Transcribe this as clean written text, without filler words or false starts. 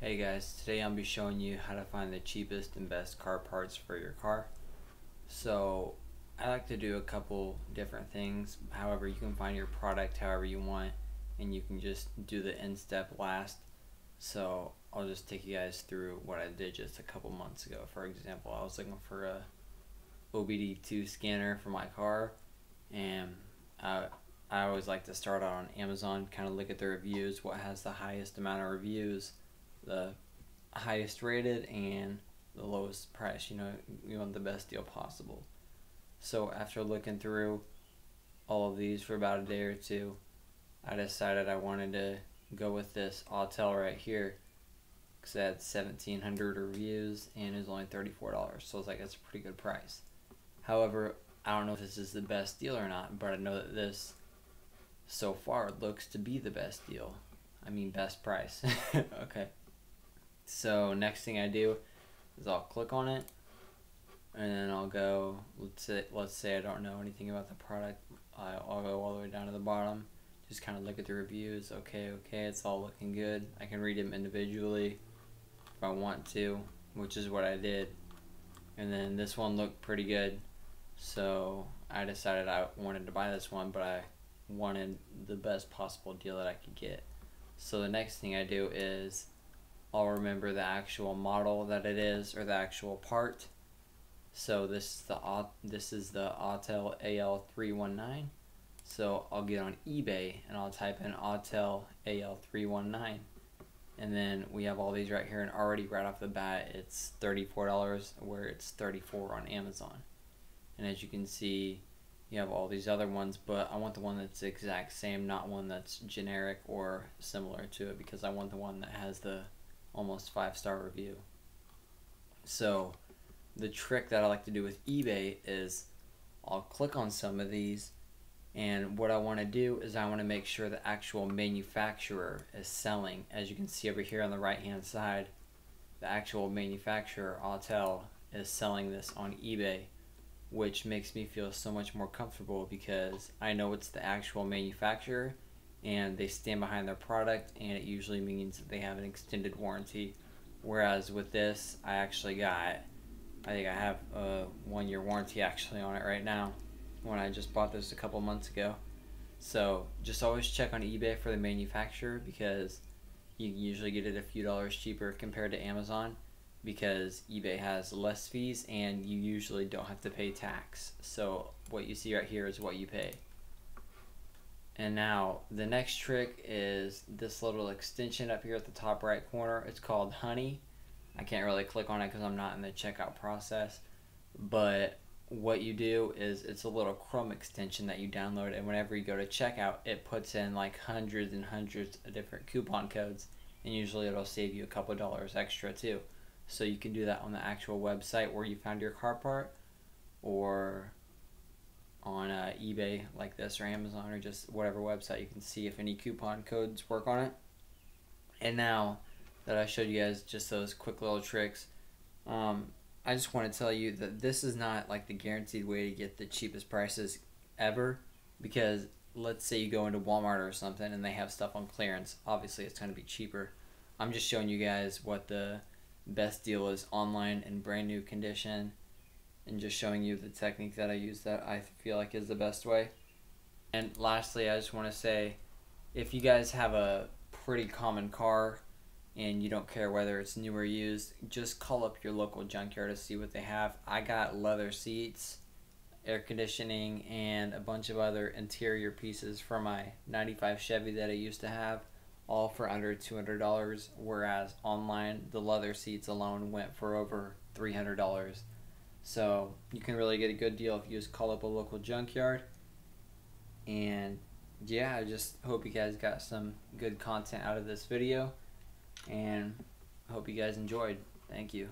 Hey guys, today I'll be showing you how to find the cheapest and best car parts for your car. So I like to do a couple different things. However, you can find your product however you want, and you can just do the end step last. So I'll just take you guys through what I did just a couple months ago. For example, I was looking for a OBD2 scanner for my car, and I always like to start out on Amazon, kind of look at the reviews, what has the highest amount of reviews, the highest rated, and the lowest price. You want the best deal possible. So after looking through all of these for about a day or two, I decided I wanted to go with this Autel right here because it had 1,700 reviews and it was only $34. So I was like, that's a pretty good price. However, I don't know if this is the best deal or not, but I know that this so far looks to be the best deal. I mean, best price. Okay. So next thing I do is I'll click on it, and then I'll go, let's say I don't know anything about the product. I'll go all the way down to the bottom, just kind of look at the reviews. Okay, it's all looking good. I can read them individually if I want to, which is what I did. And then this one looked pretty good, so I decided I wanted to buy this one, but I wanted the best possible deal that I could get. So the next thing I do is I'll remember the actual model that it is, or the actual part. So this is the Autel AL319. So I'll get on eBay and I'll type in Autel AL319, and then we have all these right here, and already right off the bat it's $34 where it's $34 on Amazon. And as you can see, you have all these other ones, but I want the one that's the exact same, not one that's generic or similar to it, because I want the one that has the almost 5-star review. So the trick that I like to do with eBay is I'll click on some of these, and what I want to do is I want to make sure the actual manufacturer is selling. As you can see over here on the right hand side, the actual manufacturer, Autel, is selling this on eBay, which makes me feel so much more comfortable because I know it's the actual manufacturer and they stand behind their product, and it usually means that they have an extended warranty. Whereas with this, I think I have a 1-year warranty actually on it right now, when I just bought this a couple months ago. So just always check on eBay for the manufacturer, because you can usually get it a few dollars cheaper compared to Amazon, because eBay has less fees and you usually don't have to pay tax. So what you see right here is what you pay. And now the next trick is this little extension up here at the top right corner. It's called Honey. I can't really click on it because I'm not in the checkout process, but what you do is it's a little Chrome extension that you download, and whenever you go to checkout, it puts in like hundreds and hundreds of different coupon codes, and usually it'll save you a couple dollars extra too. So you can do that on the actual website where you found your car part, or on eBay like this, or Amazon, or just whatever website. You can see if any coupon codes work on it. And now that I showed you guys just those quick little tricks, I just want to tell you that this is not like the guaranteed way to get the cheapest prices ever, because let's say you go into Walmart or something and they have stuff on clearance. Obviously it's going to be cheaper. I'm just showing you guys what the best deal is online in brand new condition, and just showing you the technique that I use that I feel like is the best way. And lastly, I just want to say, if you guys have a pretty common car and you don't care whether it's new or used, just call up your local junkyard to see what they have. I got leather seats, air conditioning, and a bunch of other interior pieces for my 95 Chevy that I used to have, all for under $200, whereas online the leather seats alone went for over $300. So you can really get a good deal if you just call up a local junkyard. And yeah, I just hope you guys got some good content out of this video, and I hope you guys enjoyed. Thank you.